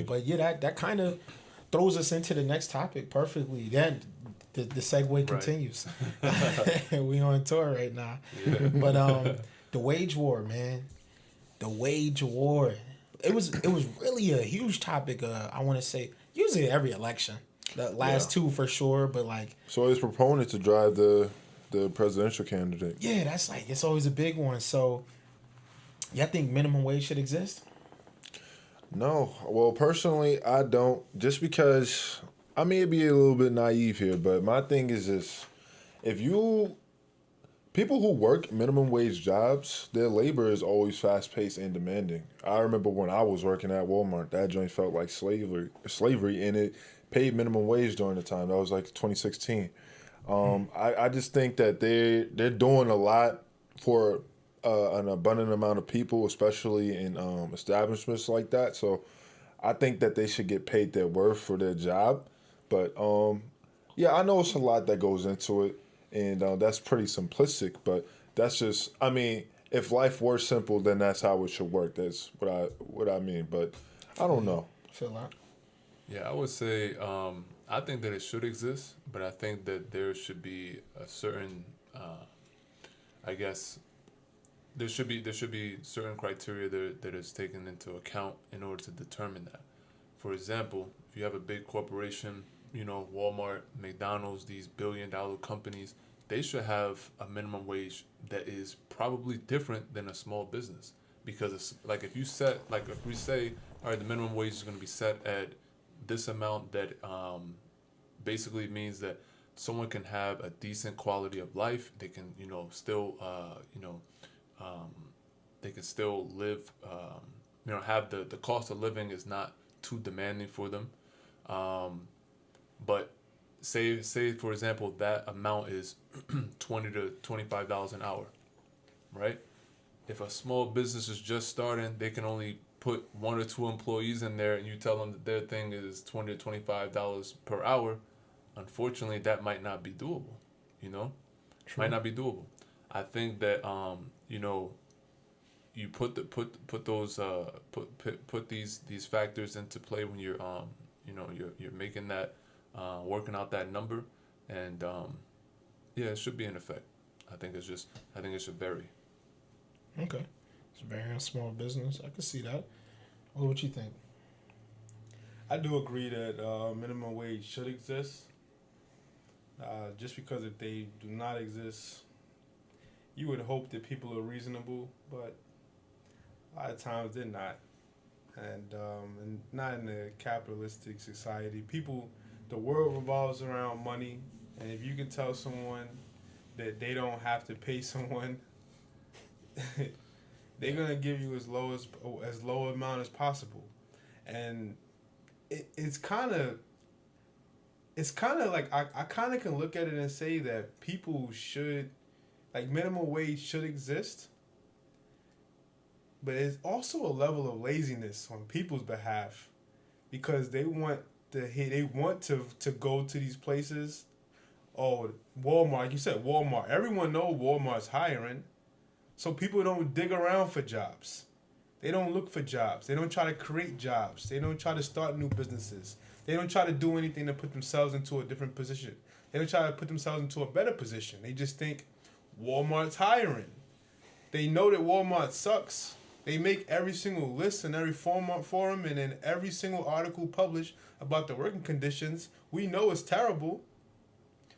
But yeah, that kind of throws us into the next topic perfectly. Then the segue continues. We on tour right now. Yeah. But the wage war, man. The wage war. It was really a huge topic. I want to say usually every election. The last two for sure, but like So his proponent to drive the presidential candidate. yeah, that's like it's always a big one. So, y'all think minimum wage should exist? No, well, personally, I don't. Just because I may be a little bit naive here, but my thing is this: if you people who work minimum wage jobs, their labor is always fast paced and demanding. I remember when I was working at Walmart, that joint felt like slavery, and it paid minimum wage during the time. That was like 2016. I just think that they're doing a lot for an abundant amount of people, especially in establishments like that. So I think that they should get paid their worth for their job. But yeah, I know it's a lot that goes into it, and that's pretty simplistic. But that's just, I mean, if life were simple, then that's how it should work. That's what I mean. But I don't know. Feel that? Yeah, I would say I think that it should exist, but I think that there should be a certain, I guess, there should be certain criteria that is taken into account in order to determine that. For example, if you have a big corporation, Walmart, McDonald's, these billion-dollar companies, they should have a minimum wage that is probably different than a small business, because it's like if we say, all right, the minimum wage is going to be set at this amount, that basically means that someone can have a decent quality of life. They can, still, they can still live, have the cost of living is not too demanding for them. But say for example, that amount is $20 to $25 an hour, right? If a small business is just starting, they can only put 1 or 2 employees in there, and you tell them that their thing is $20 to $25 per hour. Unfortunately, that might not be doable. True. Might not be doable. I think that you put those put these factors into play when you're you're making that working out that number, and yeah, it should be in effect. I think it should vary. Okay. It's a very small business. I can see that. What would you think? I do agree that minimum wage should exist. Just because if they do not exist, you would hope that people are reasonable, but a lot of times they're not. And not in a capitalistic society. The world revolves around money, and if you can tell someone that they don't have to pay someone, they're gonna give you as low amount as possible, and it's kind of like I kind of can look at it and say that people should, like, minimum wage should exist, but it's also a level of laziness on people's behalf, because they want to go to these places. Oh, Walmart, like you said, Walmart. Everyone knows Walmart's hiring. So people don't dig around for jobs. They don't look for jobs. They don't try to create jobs. They don't try to start new businesses. They don't try to do anything to put themselves into a different position. They don't try to put themselves into a better position. They just think Walmart's hiring. They know that Walmart sucks. They make every single list in every forum and in every single article published about the working conditions. We know it's terrible,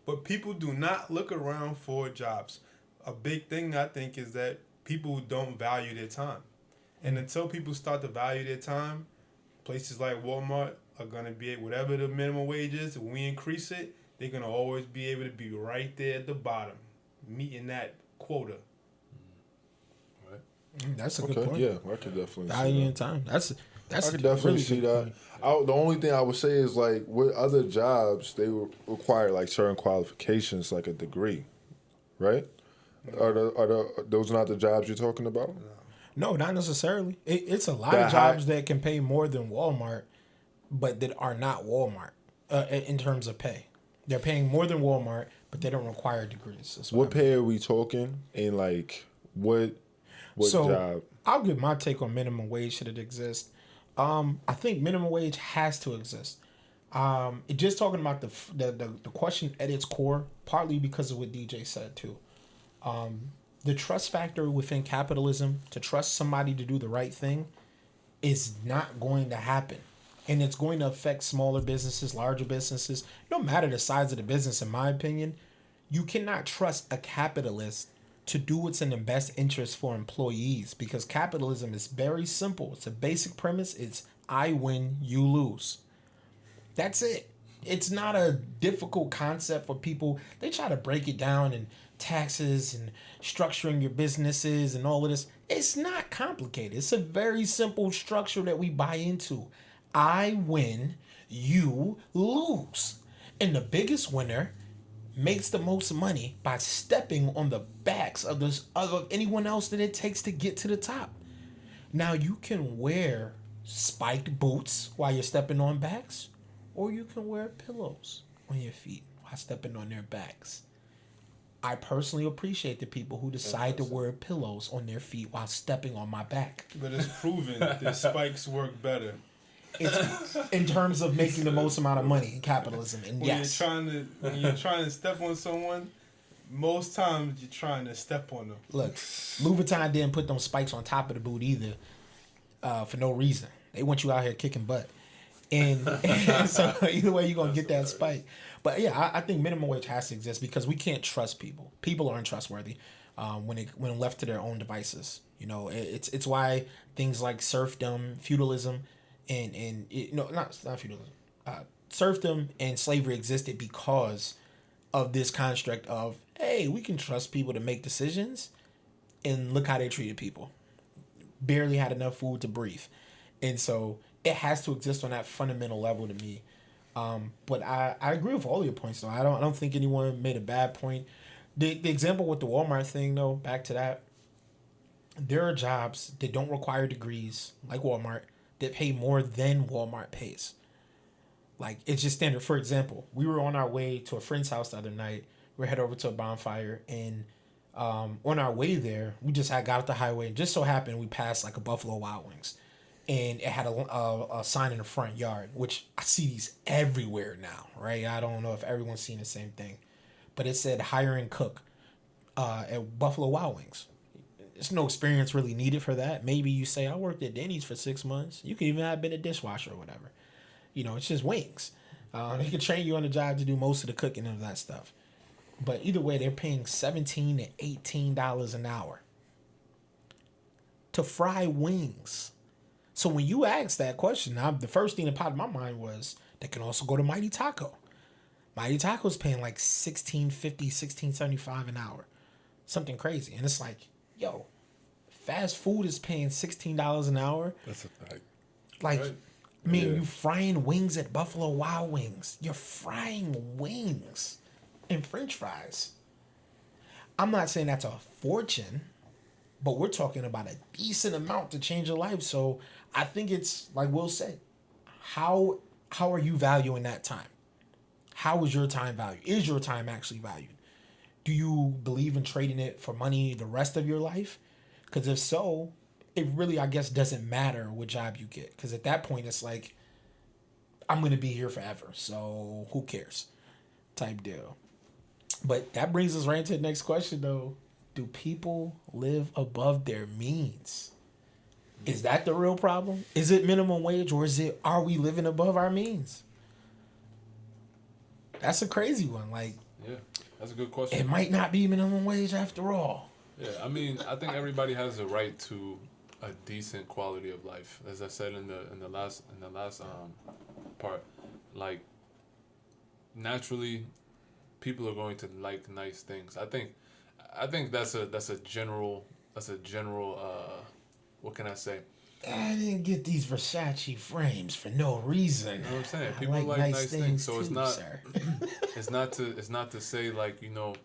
but people do not look around for jobs. A big thing, I think, is that people don't value their time. And until people start to value their time, places like Walmart are going to be, whatever the minimum wage is, when we increase it, they're going to always be able to be right there at the bottom, meeting that quota. Right. That's a good point. Yeah, I could definitely Value see in that. time. That's I could definitely really see good that. point. The only thing I would say is, like, with other jobs, they require like certain qualifications, like a degree, right? Are those not the jobs you're talking about? No, not necessarily. It's a lot That of jobs that can pay more than Walmart, but that are not Walmart in terms of pay. They're paying more than Walmart, but they don't require degrees. That's What I mean. pay are we talking? And like what So job? I'll give my take on minimum wage should it exist. I think minimum wage has to exist. It just talking about the question at its core, partly because of what DJ said too. The trust factor within capitalism, to trust somebody to do the right thing, is not going to happen. And it's going to affect smaller businesses, larger businesses. No matter the size of the business, in my opinion, you cannot trust a capitalist to do what's in the best interest for employees, because capitalism is very simple. It's a basic premise. It's I win, you lose. That's it. It's not a difficult concept for people. They try to break it down in taxes and structuring your businesses and all of this. It's not complicated. It's a very simple structure that we buy into. I win, you lose. And the biggest winner makes the most money by stepping on the backs of anyone else that it takes to get to the top. Now you can wear spiked boots while you're stepping on backs, or you can wear pillows on your feet while stepping on their backs. I personally appreciate the people who decide to wear pillows on their feet while stepping on my back. But it's proven that spikes work better. It's in terms of making the most amount of money in capitalism. And When yes, when you're trying to step on someone, most times you're trying to step on them. look, Louis Vuitton didn't put them spikes on top of the boot either, for no reason. They want you out here kicking butt. And so either way, you're going to get that spike. But yeah, I think minimum wage has to exist because we can't trust people. People are untrustworthy when left to their own devices. You know, it's why things like serfdom, feudalism, and not feudalism, serfdom and slavery existed because of this construct of, hey, we can trust people to make decisions, and look how they treated people. Barely had enough food to breathe. And so it has to exist on that fundamental level to me. But I agree with all your points though. I don't think anyone made a bad point. The example with the Walmart thing though, back to that, there are jobs that don't require degrees like Walmart that pay more than Walmart pays. Like, it's just standard. For example, we were on our way to a friend's house the other night. We were headed over to a bonfire, and on our way there, we just got off the highway, and just so happened we passed like a Buffalo Wild Wings, and it had a sign in the front yard, which I see these everywhere now, right? I don't know if everyone's seen the same thing, but it said hiring cook at Buffalo Wild Wings. There's no experience really needed for that. Maybe you say, I worked at Denny's for 6 months. You could even have been a dishwasher or whatever. You know, it's just wings. They can train you on the job to do most of the cooking of that stuff. But either way, they're paying $17 to $18 an hour to fry wings. So when you ask that question, the first thing that popped in my mind was they can also go to Mighty Taco. Mighty Taco's paying like $16.50, $16.75 an hour. Something crazy. And it's like, yo, fast food is paying $16 an hour. That's a fact. Like, Right. I mean, Yeah. you frying wings at Buffalo Wild Wings. You're frying wings and French fries. I'm not saying that's a fortune, but we're talking about a decent amount to change your life. So I think it's like Will said, how are you valuing that time? How is your time valued? Is your time actually valued? Do you believe in trading it for money the rest of your life? Because if so, it really, I guess, doesn't matter what job you get. Because at that point, it's like, I'm going to be here forever. So who cares? Type deal. But that brings us right into the next question, though. Do people live above their means? Is that the real problem? Is it minimum wage, or are we living above our means? That's a crazy one. Like, Yeah, that's a good question. it might not be minimum wage after all. Yeah, I mean, I think everybody has a right to a decent quality of life. As I said in the last part, like, naturally, people are going to like nice things. I think that's a general what can I say? I didn't get these Versace frames for no reason. You know what I'm saying? I People like nice things, so it's too, not sir. it's not to say like, you know,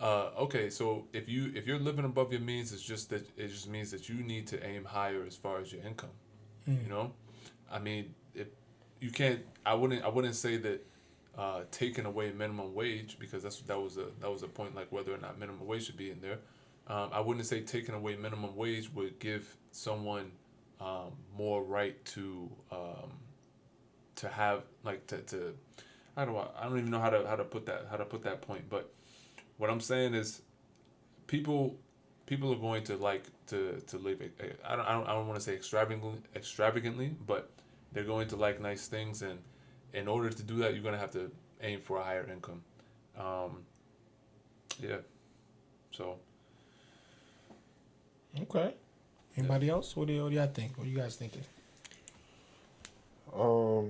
okay, so if you're living above your means, it just means that you need to aim higher as far as your income. You know, I mean, if you can't, I wouldn't say that taking away minimum wage, because that was a point, like whether or not minimum wage should be in there. I wouldn't say taking away minimum wage would give someone more right to have like to I don't even know how to put that point, but what I'm saying is people are going to like to live I don't want to say extravagantly, but they're going to like nice things, and in order to do that, you're gonna have to aim for a higher income. Yeah. So. Okay. Anybody else? What do y'all think? What are you guys thinking? I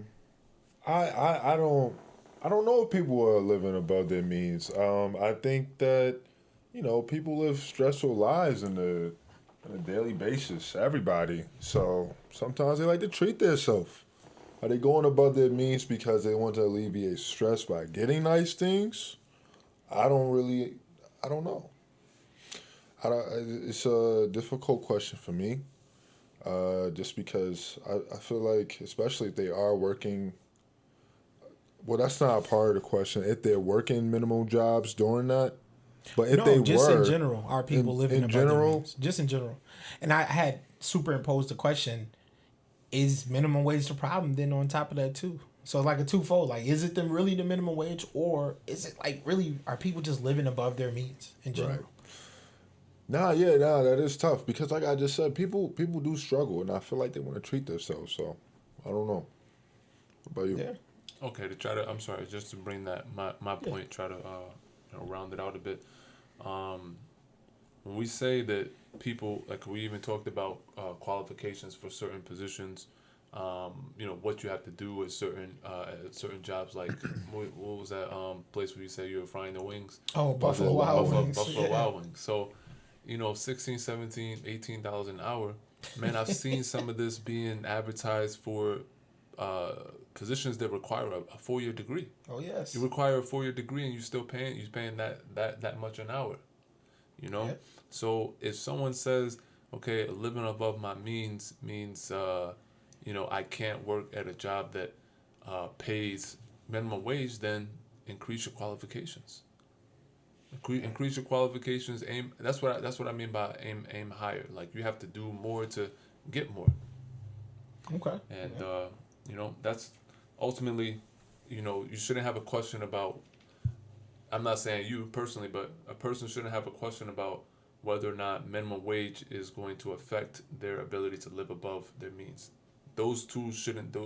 don't know if people are living above their means. I think that, people live stressful lives on a daily basis. Everybody. So sometimes they like to treat themselves. Are they going above their means because they want to alleviate stress by getting nice things? I don't know. It's a difficult question for me. Just because I feel like, especially if they are working, well, that's not a part of the question. If they're working minimum jobs during that, but if they just were, in general, are people living in above their general, means? Just in general. And I had superimposed the question: is minimum wage the problem? Then on top of that too, so like a twofold. Like, is it really the minimum wage, or is it like really are people just living above their means in general? Right. Nah, that is tough because, like I just said, people do struggle, and I feel like they want to treat themselves. So, I don't know. What about you? Yeah. Okay, I'm sorry, just to bring that my point, try to round it out a bit. When we say that people, like we even talked about qualifications for certain positions, what you have to do at certain jobs, like what was that place where you say you were frying the wings? Oh, Buffalo Wild Wings. Buffalo Wild Wings. So, $16, $17, $18 an hour. Man, I've seen some of this being advertised for positions that require a 4-year degree. Oh yes. You require a 4-year degree and you're paying that much an hour. Yep. So if someone says, okay, living above my means means I can't work at a job that pays minimum wage, then increase your qualifications. Increase your qualifications. Aim. That's what I mean by aim higher. Like, you have to do more to get more. Okay. And that's ultimately, you shouldn't have a question about. I'm not saying you personally, but a person shouldn't have a question about whether or not minimum wage is going to affect their ability to live above their means. Those two shouldn't.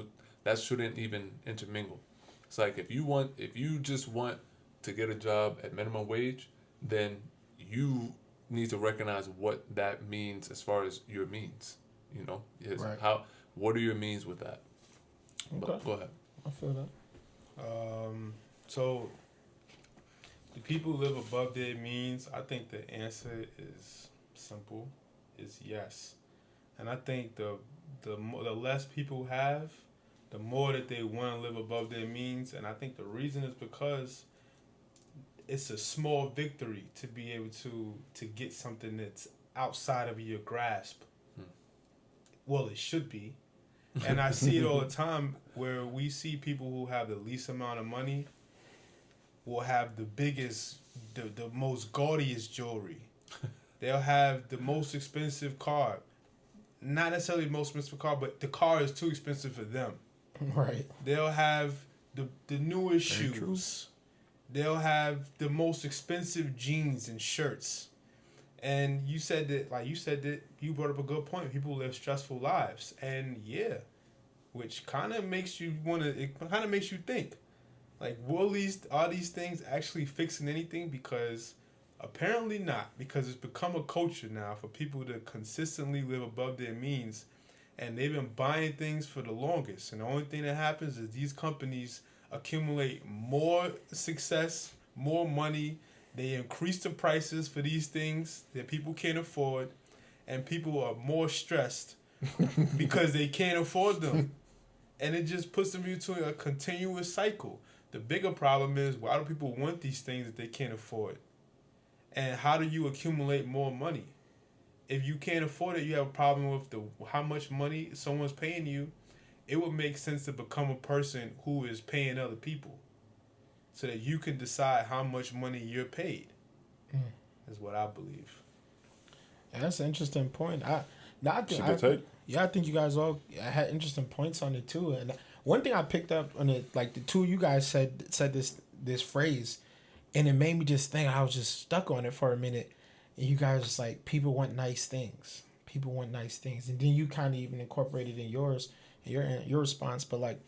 That shouldn't even intermingle. It's like if you just want to get a job at minimum wage, then you need to recognize what that means as far as your means. Right. What are your means with that? Okay. But go ahead. I feel that. So do people live above their means? I think the answer is simple, is yes. And I think the less people have, the more that they want to live above their means. And I think the reason is because it's a small victory to be able to get something that's outside of your grasp. Well, it should be. And I see it all the time where we see people who have the least amount of money will have the biggest, the most gaudiest jewelry. They'll have the most expensive car. Not necessarily the most expensive car, but the car is too expensive for them. Right. They'll have the newest shoes. They'll have the most expensive jeans and shirts. And you said that you brought up a good point. People live stressful lives. And yeah, which kind of makes you think, like, are these things actually fixing anything? Because apparently not, because it's become a culture now for people to consistently live above their means, and they've been buying things for the longest. And the only thing that happens is these companies accumulate more success, more money. They increase the prices for these things that people can't afford, and people are more stressed because they can't afford them. And it just puts them into a continuous cycle. The bigger problem is, why do people want these things that they can't afford? And how do you accumulate more money? If you can't afford it, you have a problem with how much money someone's paying you. It would make sense to become a person who is paying other people, so that you can decide how much money you're paid. Is what I believe. Yeah, that's an interesting point. Take. Yeah, I think you guys all had interesting points on it too. And one thing I picked up on it, like the two of you guys said this phrase, and it made me just think. I was just stuck on it for a minute. And you guys just like, people want nice things. People want nice things, and then you kind of even incorporated in yours, your response. But like,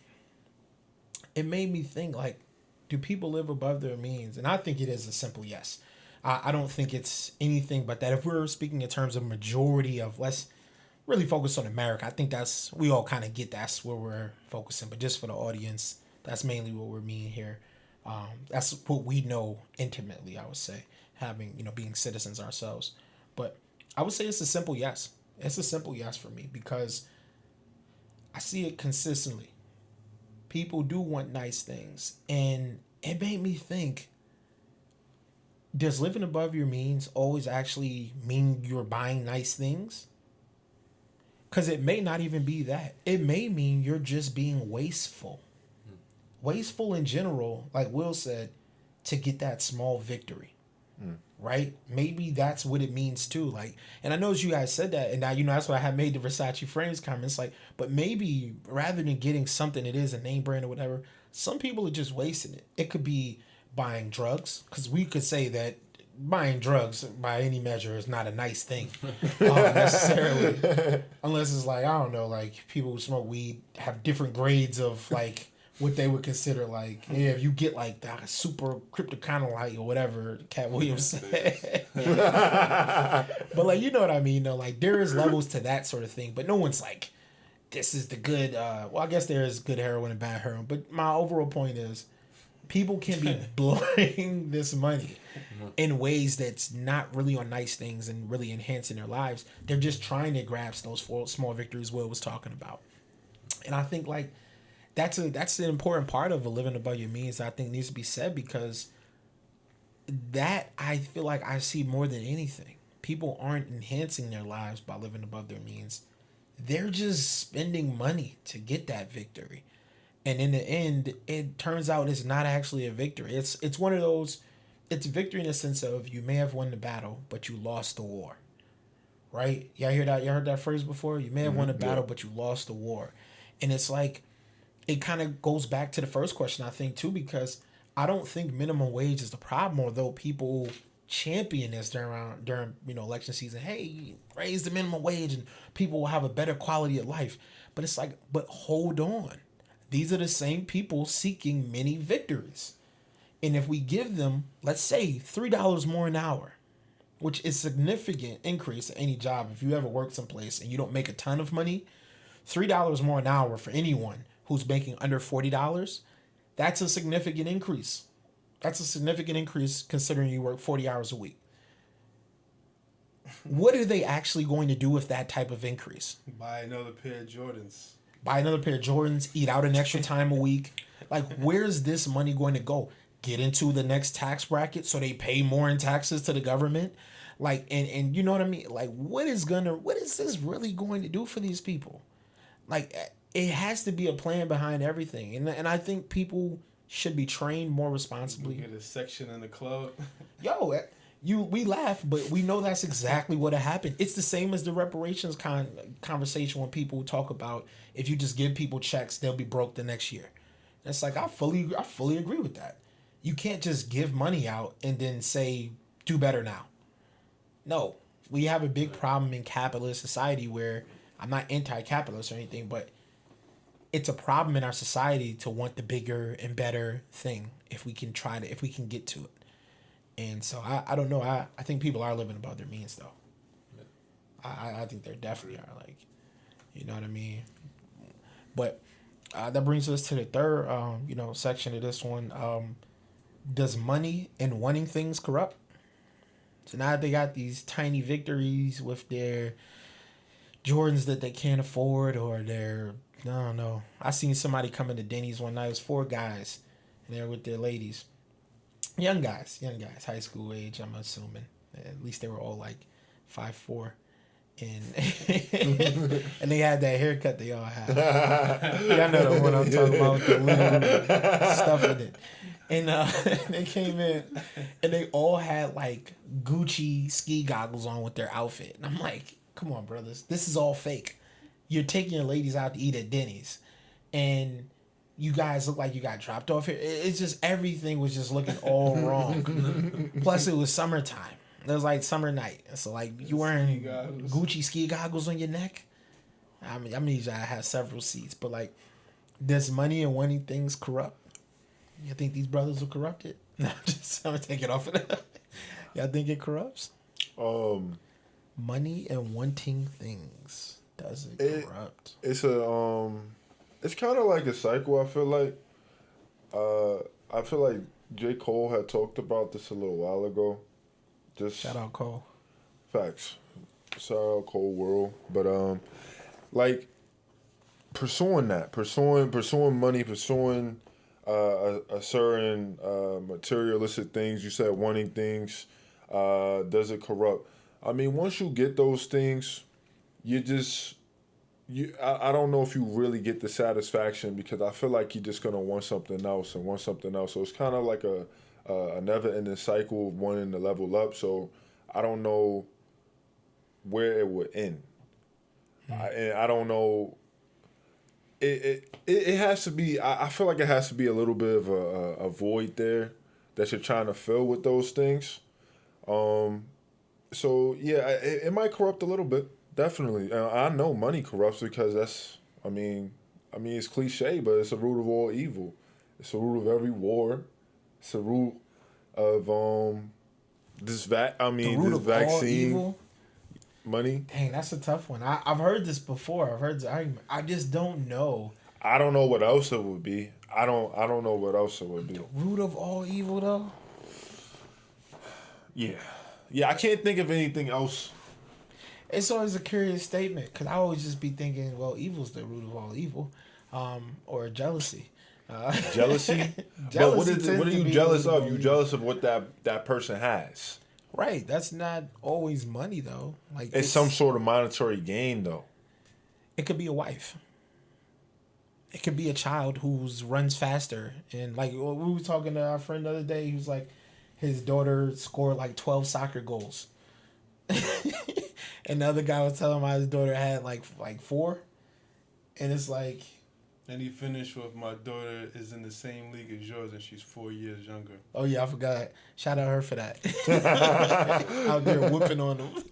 it made me think like, do people live above their means? And I think it is a simple yes. I don't think it's anything but that. If we're speaking in terms of majority of, let's really focus on America. I think we all kind of get that's where we're focusing. But just for the audience, that's mainly what we're meaning here. That's what we know intimately, I would say, being citizens ourselves. But I would say it's a simple yes. It's a simple yes for me because I see it consistently. People do want nice things. And it made me think, does living above your means always actually mean you're buying nice things? Because it may not even be that. It may mean you're just being wasteful. Wasteful in general, like Will said, to get that small victory. Right? Maybe that's what it means too. Like, and I know as you guys said that, and now that's why I had made the Versace frames comments. Like, but maybe rather than getting something that is a name brand or whatever, some people are just wasting it. It could be buying drugs, because we could say that buying drugs by any measure is not a nice thing necessarily, unless it's like, I don't know, like people who smoke weed have different grades of like what they would consider like, yeah, if you get like the super cryptocanalite or whatever Cat Williams said. But like, you know what I mean though, like there is levels to that sort of thing, but no one's like, this is the good well, I guess there is good heroin and bad heroin, but my overall point is people can be blowing this money in ways that's not really on nice things and really enhancing their lives. They're just trying to grasp those small victories Will was talking about. And I think like that's an important part of a living above your means that I think needs to be said, because that I feel like I see more than anything. People aren't enhancing their lives by living above their means. They're just spending money to get that victory. And in the end, it turns out it's not actually a victory. It's one of those, it's a victory in the sense of you may have won the battle, but you lost the war. Right? Y'all hear that? Y'all heard that phrase before? You may have won the battle, but you lost the war. And it's like, it kind of goes back to the first question, I think, too, because I don't think minimum wage is the problem, although people champion this during election season. Hey, raise the minimum wage and people will have a better quality of life. But it's like, but hold on. These are the same people seeking many victories. And if we give them, let's say, $3 more an hour, which is a significant increase in any job. If you ever work someplace and you don't make a ton of money, $3 more an hour for anyone who's making under $40, that's a significant increase. That's a significant increase considering you work 40 hours a week. What are they actually going to do with that type of increase? Buy another pair of Jordans. Buy another pair of Jordans, eat out an extra time a week. Like, where's this money going to go? Get into the next tax bracket so they pay more in taxes to the government? Like, and you know what I mean? Like, what is this really going to do for these people? Like, it has to be a plan behind everything. And I think people should be trained more responsibly. Get a section in the club. Yo, we laugh, but we know that's exactly what happened. It's the same as the reparations conversation when people talk about if you just give people checks, they'll be broke the next year. And it's like, I fully agree with that. You can't just give money out and then say, do better now. No, we have a big problem in capitalist society where, I'm not anti-capitalist or anything, but it's a problem in our society to want the bigger and better thing if we can get to it. And so I don't know. I think people are living above their means though. I think they definitely are, like, you know what I mean? But that brings us to the third section of this one. Does money and wanting things corrupt? So now they got these tiny victories with their Jordans that they can't afford, or their, I don't know. I seen somebody come into Denny's one night. It was 4 guys, and they were with their ladies. Young guys, high school age, I'm assuming. At least they were all like 5'4", and and they had that haircut they all had. Y'all know the one I'm talking about with the little stuff in it. And they came in, and they all had like Gucci ski goggles on with their outfit, and I'm like, come on, brothers, this is all fake. you're taking your ladies out to eat at Denny's, and you guys look like you got dropped off here. It's just everything was just looking all wrong. Plus, it was summertime. It was like summer night, so like you wearing Gucci ski goggles on your neck. I mean you gotta have several seats, but like, does money and wanting things corrupt? You think these brothers are corrupted? No, I'm gonna take it off of that. Y'all think it corrupts? Money and wanting things, does it corrupt? It's it's kind of like a cycle. I feel like J. Cole had talked about this a little while ago. Just Shout out Cole. facts. Shout out Cole World, but like pursuing money, pursuing a certain materialistic things. You said wanting things. Does it corrupt? I mean, once you get those things, I don't know if you really get the satisfaction, because I feel like you're just gonna want something else and want something else. So it's kind of like a never-ending cycle of wanting to level up. So I don't know where it would end. And I don't know. It has to be. I feel like it has to be a little bit of a void there that you're trying to fill with those things. So yeah, it might corrupt a little bit. Definitely. I know money corrupts, because that's. I mean, it's cliche, but it's the root of all evil. It's the root of every war. It's the root of this The root of vaccine. all evil. Money. Dang, that's a tough one. I've heard this before. I've heard this argument. I just don't know. I don't know what else it would be. I don't know what else it would be. The root of all evil, though. Yeah. I can't think of anything else. It's always a curious statement, because I always just be thinking, well, evil's the root of all evil, or jealousy. Jealousy. But what are you jealous of? You jealous of what that person has. Right. That's not always money, though. Like It's some sort of monetary gain, though. It could be a wife. It could be a child who runs faster. And like we were talking to our friend the other day, he was like, his daughter scored like 12 soccer goals. And the other guy was telling him how his daughter had like 4. And it's like... And he finished with, my daughter is in the same league as yours and she's 4 years younger. Oh yeah, I forgot. Shout out her for that. Out there whooping on them.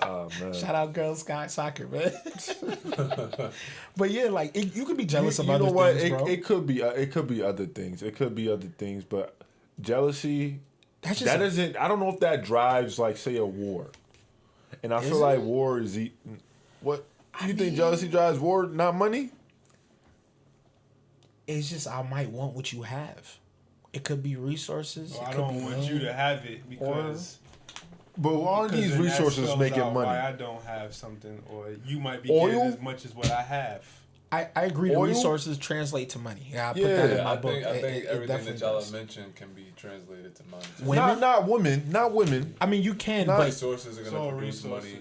Oh man. Shout out Girl Scout Soccer, man. But yeah, like you could be jealous of you other know what? things, bro. It could be other things. It could be other things, but jealousy. That's just That isn't. I don't know if that drives, like, say, a war. And I feel it? like war is what you think jealousy drives war, not money. It's just I might want what you have. It could be resources. So it I could don't be want land. you to have it because But aren't because these then that resources spells making out money? why I don't have something, or you might be Oil? getting as much as what I have. I agree. The Oil? resources translate to money. Yeah, I put Yeah. that in Yeah, my I book. think It everything definitely that y'all does. have mentioned can be translated to money. too. Women? Not women. I mean, you can, Not but Resources are It's going all to produce money.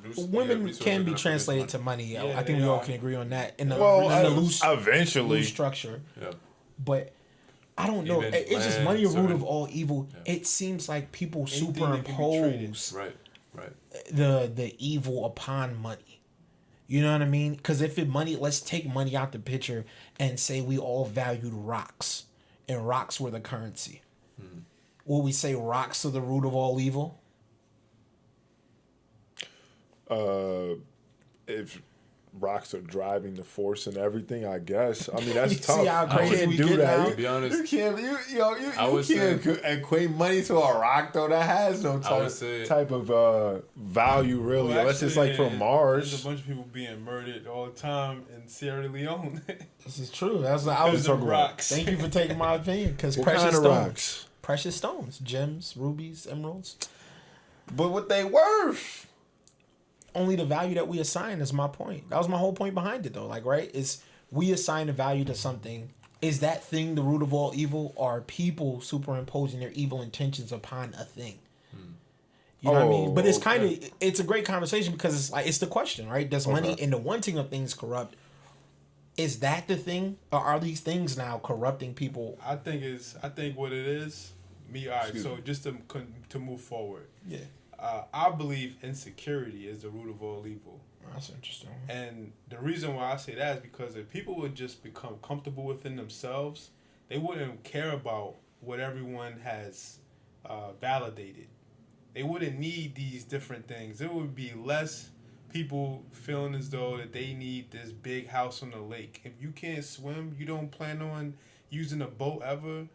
resources. women can be translated to money. Yeah, I think they we all are. can agree on that in the, Well, in the loose eventually. structure. Yeah. But I don't know. Even It's just land, money a root certain- of all evil. Yeah. It seems like people Anything that can be traded. superimpose Right. the evil upon money. You know what I mean? Because if let's take money out the picture and say we all valued rocks, and rocks were the currency. Will we say rocks are the root of all evil? If rocks are driving the force and everything, I guess. I mean, that's You tough. see how You crazy can't we do get that. now? You- To be honest, You can't. You I would can't say- equate money to a rock, though. That has no I would say- type of value, really, Well, unless it's actually, like from There's Mars. a bunch of people being murdered all the time in Sierra Leone. This is true. That's what I was Because talking of about. rocks. Thank you for taking my opinion. Because What precious kind of stones, rocks? precious stones, gems, rubies, emeralds. But what they worth? Only the value that we assign is my point. That was my whole point behind it, though. Like, right? Is we assign a value to something. Is that thing the root of all evil? Or are people superimposing their evil intentions upon a thing? You know what I mean? But it's kind of it's a great conversation because it's like it's the question, right? Does money and the wanting of things corrupt? Is that the thing, or are these things now corrupting people? I think what it is. All right. So just to move forward. Yeah. I believe insecurity is the root of all evil. That's interesting. And the reason why I say that is because if people would just become comfortable within themselves, they wouldn't care about what everyone has validated. They wouldn't need these different things. There would be less people feeling as though that they need this big house on the lake. If you can't swim, you don't plan on using a boat ever,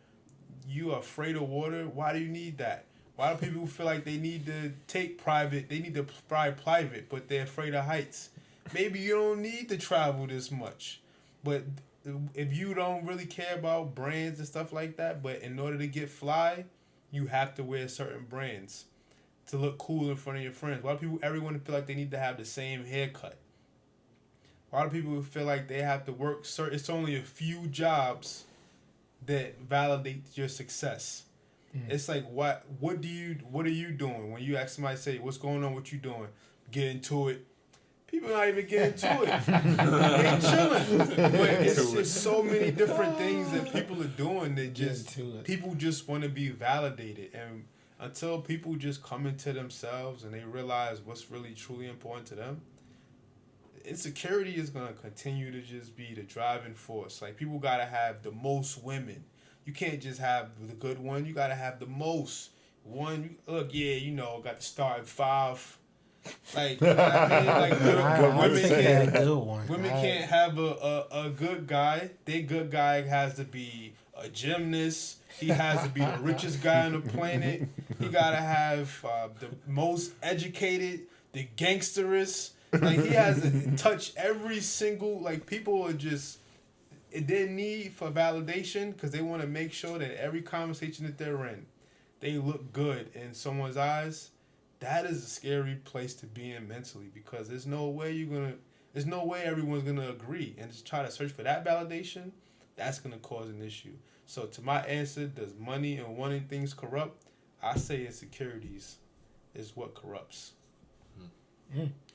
you are afraid of water, why do you need that? Why do people feel like they need to they need to fly private, but they're afraid of heights? Maybe you don't need to travel this much. But if you don't really care about brands and stuff like that, but in order to get fly, you have to wear certain brands to look cool in front of your friends. Why do people, everyone feel like they need to have the same haircut? Why do people feel like they have to work it's only a few jobs that validate your success? It's like what are you doing when you ask somebody, say, what's going on, what you doing? Get into it. People not even getting to it. They chilling. But it's just so many different things that people are doing that just people just want to be validated. And until people just come into themselves and they realize what's really truly important to them, insecurity is gonna continue to just be the driving force. Like, people gotta have the most women. You can't just have the good one. You gotta have the most one. Look, yeah, you know, got to start at 5. Like, you know what I mean? Like, women can't have a good guy. Their good guy has to be a gymnast. He has to be the richest guy on the planet. He gotta have the most educated, the gangsterest. Like, he has to touch every single, like, people are just, their need for validation, because they want to make sure that every conversation that they're in, they look good in someone's eyes. That is a scary place to be in mentally, because there's no way everyone's gonna agree, and just try to search for that validation. That's gonna cause an issue. So to my answer, does money and wanting things corrupt? I say insecurities is what corrupts.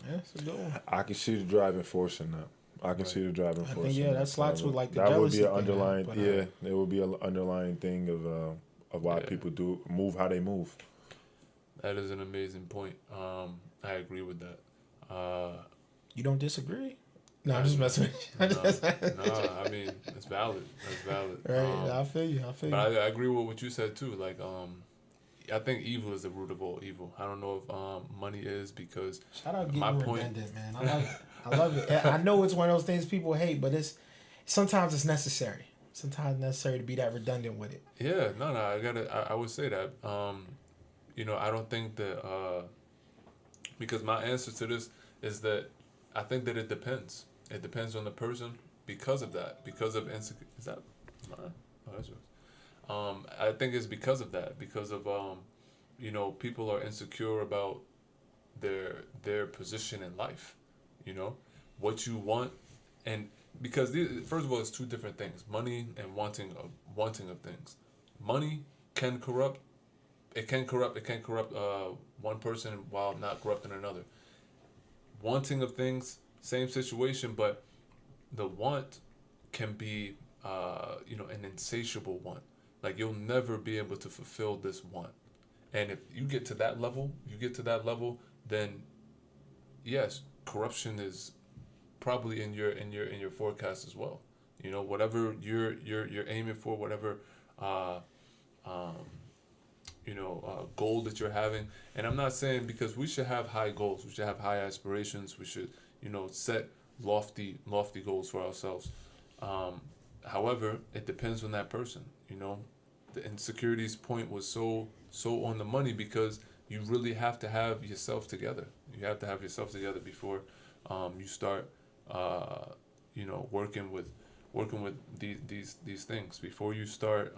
That's a good one. I can see the driving force in that. I can see the driving force. Think, that slots with like the that would jealousy be an thing, underlying. but, There would be an underlying thing of why people move how they move. That is an amazing point. I agree with that. You don't disagree? No, I'm just messing with you. No, I mean, it's valid. That's valid. Right, I feel you. But I agree with what you said too. Like, I think evil is the root of all evil. I don't know if money is, because shout out my getting point, redundant, man. I love it. I love it. I know it's one of those things people hate, but sometimes it's necessary. Sometimes it's necessary to be that redundant with it. Yeah, no, I would say that. I don't think that because my answer to this is that I think that it depends. It depends on the person because of that. Because of insecurity. Is that mine? Oh, that's yours. I think it's because of that. Because of people are insecure about their position in life. What you want, and because first of all, it's two different things: money and wanting of things. Money can corrupt. It can corrupt one person while not corrupting another. Wanting of things, same situation, but the want can be an insatiable want. Like, you'll never be able to fulfill this want. And if you get to that level, then yes, corruption is probably in your forecast as well. Whatever you're aiming for, whatever goal that you're having. And I'm not saying, because we should have high goals, we should have high aspirations, we should set lofty goals for ourselves. However, it depends on that person. The insecurities point was so on the money, because you really have to have yourself together. You have to have yourself together before you start working with these things. Before you start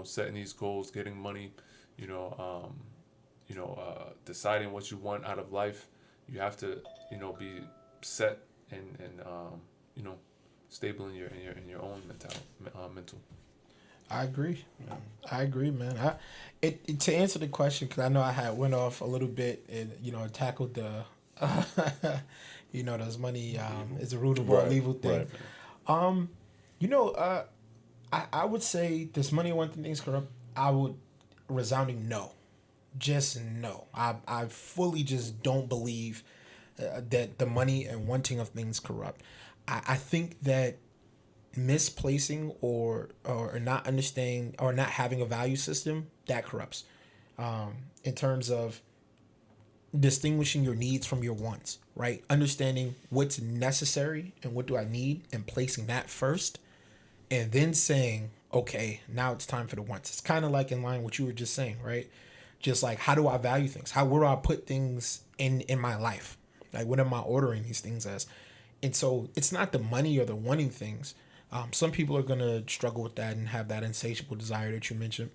setting these goals, getting money, deciding what you want out of life, you have to be set and stable in your own mental. I agree, man. To answer the question, because I know I had went off a little bit and tackled the does money is the root of all evil thing. Right. I would say, does money want things corrupt? I would resounding no. Just no. I fully just don't believe that the money and wanting of things corrupt. I think that misplacing or not understanding or not having a value system that corrupts, in terms of distinguishing your needs from your wants, right? Understanding what's necessary and what do I need and placing that first, and then saying, okay, now it's time for the wants. It's kind of like in line with what you were just saying, right? Just like, how do I value things? Where do I put things in my life? Like, what am I ordering these things as? And so it's not the money or the wanting things. Some people are going to struggle with that and have that insatiable desire that you mentioned.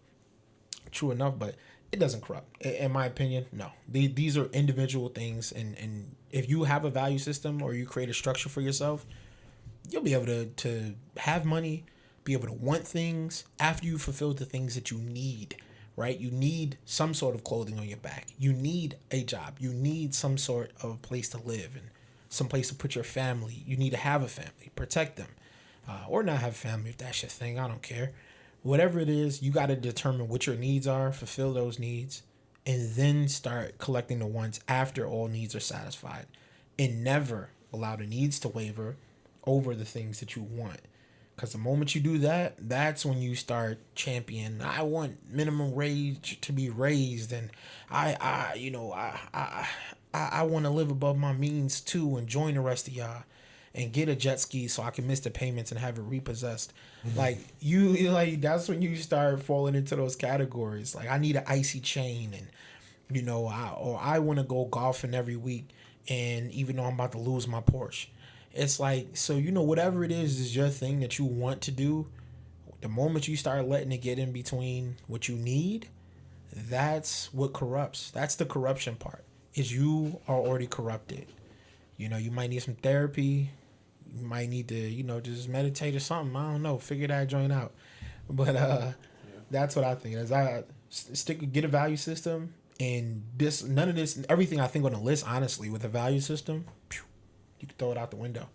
True enough, but it doesn't corrupt. In my opinion, no. These are individual things. And if you have a value system or you create a structure for yourself, you'll be able to have money, be able to want things after you fulfill the things that you need, right? You need some sort of clothing on your back. You need a job. You need some sort of place to live and some place to put your family. You need to have a family, protect them, or not have a family if that's your thing. I don't care. Whatever it is, you got to determine what your needs are, fulfill those needs, and then start collecting the wants after all needs are satisfied. And never allow the needs to waver over the things that you want. Because the moment you do that, that's when you start championing. I want minimum wage to be raised, and I want to live above my means too, and join the rest of y'all, and get a jet ski so I can miss the payments and have it repossessed. Like that's when you start falling into those categories. Like, I need an icy chain, and I want to go golfing every week, and even though I'm about to lose my Porsche. It's like, so, whatever it is your thing that you want to do. The moment you start letting it get in between what you need, that's what corrupts. That's the corruption part, is you are already corrupted. You might need some therapy. You might need to, just meditate or something. I don't know. Figure that joint out. But that's what I think. As I get a value system, and none of this, everything I think on the list, honestly, with a value system, you can throw it out the window.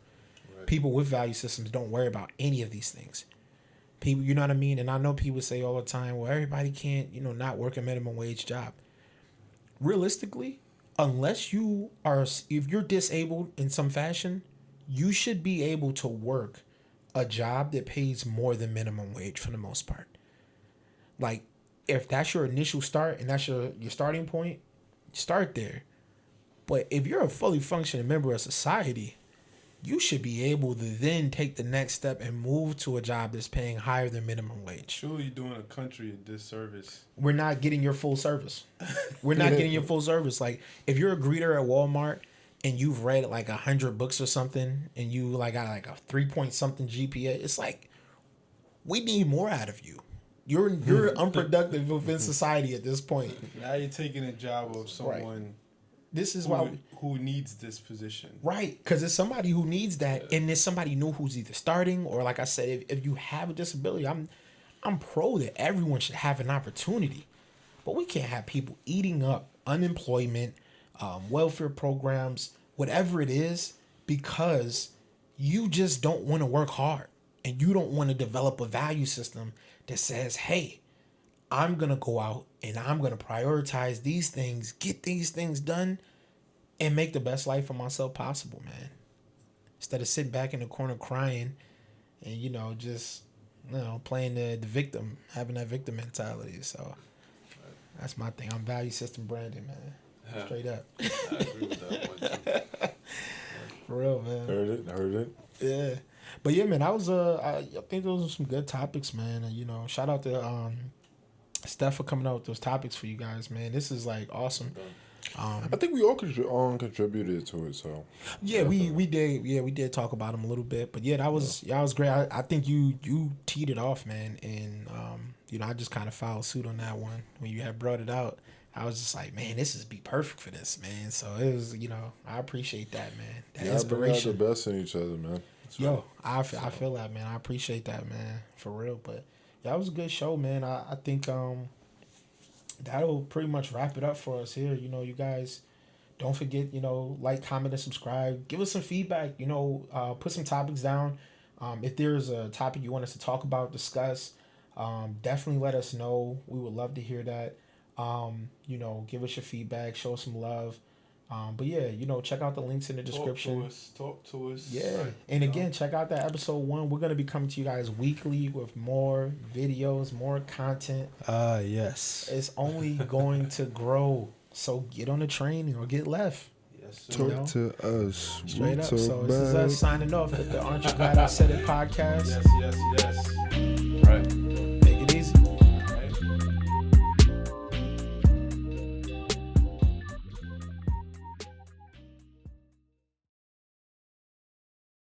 Right. People with value systems don't worry about any of these things. People, you know what I mean? And I know people say all the time, well, everybody can't, not work a minimum wage job. Realistically, if you're disabled in some fashion, you should be able to work a job that pays more than minimum wage for the most part. Like, if that's your initial start and that's your starting point, start there. But if you're a fully functioning member of society, you should be able to then take the next step and move to a job that's paying higher than minimum wage. Surely you're doing a country a disservice. We're not getting your full service. We're not getting your full service. Like, if you're a greeter at Walmart and you've read like 100 books or something, and you like got like a 3-point-something GPA, it's like, we need more out of you. You're unproductive within society at this point. Now you're taking a job of someone. Right. This is who needs this position. Right, because it's somebody who needs that, and there's somebody new who's either starting, or like I said, if you have a disability, I'm pro that everyone should have an opportunity. But we can't have people eating up unemployment, welfare programs, whatever it is, because you just don't want to work hard, and you don't want to develop a value system that says, hey, I'm going to go out and I'm going to prioritize these things, get these things done, and make the best life for myself possible, man. Instead of sitting back in the corner crying and, just, playing the victim, having that victim mentality. So that's my thing. I'm value system branding, man. Yeah. Straight up. I agree with that one, too. For real, man. Heard it. Yeah. But yeah, man, I think those are some good topics, man. And, shout out to Steph for coming out with those topics for you guys, man. This is like awesome. I think we all contributed to it, so yeah, we did talk about them a little bit, but that was great. I think you teed it off, man, and I just kind of followed suit on that one when you had brought it out. I was just like, man, this is be perfect for this, man. So it was, I appreciate that, man. That inspiration. Bring out the best in each other, man. Yo, I feel that, man. I appreciate that, man, for real. But yeah, it was a good show, man. I think that'll pretty much wrap it up for us here. You guys, don't forget, like, comment, and subscribe. Give us some feedback. Put some topics down. If there's a topic you want us to talk about, discuss, definitely let us know. We would love to hear that. Give us your feedback. Show us some love. But yeah, check out the links in the description. Talk to us. Yeah. Right. And again, check out that episode 1. We're going to be coming to you guys weekly with more videos, more content. Yes. It's only going to grow. So get on the train or get left. Yes, sir. Talk to us. Straight We up. talk So this is back. us signing off at the Aren't You Glad I Said It podcast. Yes. Right.